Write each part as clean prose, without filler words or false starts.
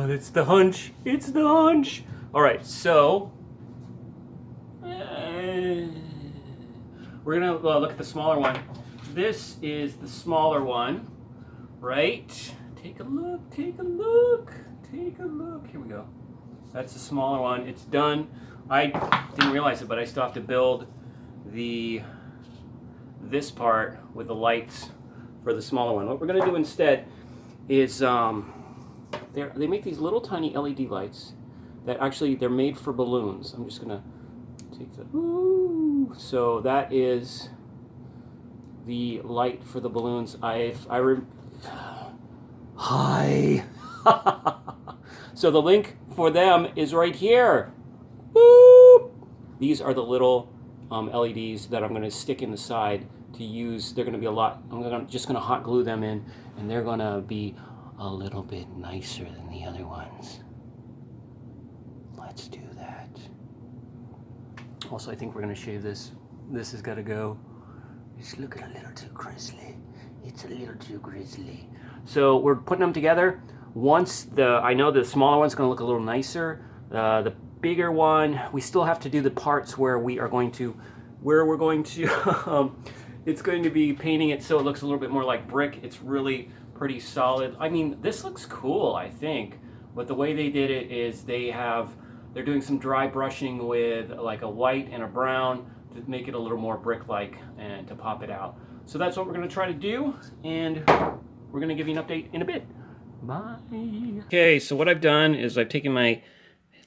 It's the hunch. It's the hunch. All right, so we're gonna look at the smaller one. This is the smaller one, right? Take a look. Take a look. Take a look. Here we go. That's the smaller one. It's done. I didn't realize it, but I still have to build this part with the lights for the smaller one. What we're gonna do instead is they make these little tiny LED lights that actually they're made for balloons. I'm just gonna take the so that is the light for the balloons. Hi. So the link for them is right here. Boop. These are the little LEDs that I'm going to stick in the side to use. They're going to be a lot. Just going to hot glue them in, and they're going to be a little bit nicer than the other ones. Let's do that. Also, I think we're going to shave this. This has got to go. It's looking a little too grisly. It's a little too grisly. So we're putting them together. Once I know the smaller one's going to look a little nicer. The bigger one, we still have to do the parts where we're going to, it's going to be painting it so it looks a little bit more like brick. It's really pretty solid. I mean, this looks cool, I think. But the way they did it is they're doing some dry brushing with like a white and a brown to make it a little more brick-like and to pop it out. So that's what we're going to try to do, and we're going to give you an update in a bit. Bye. Okay, so what I've done is I've taken my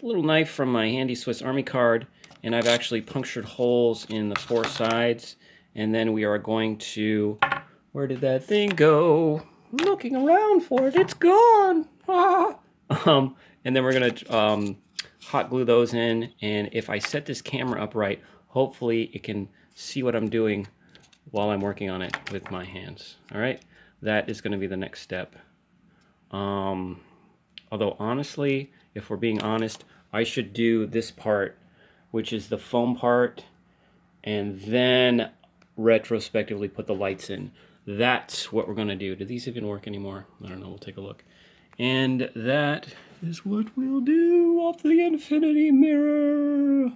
little knife from my handy Swiss Army card, and I've actually punctured holes in the 4 sides, and then we are going to, where did that thing go? I'm looking around for it, it's gone. Ah. And then we're going to hot glue those in, and if I set this camera up right, hopefully it can see what I'm doing while I'm working on it with my hands. All right, that is going to be the next step. Although honestly, if we're being honest, I should do this part, which is the foam part, and then retrospectively put the lights in. That's what we're going to do. Do these even work anymore? I don't know. We'll take a look. And that is what we'll do off the infinity mirror.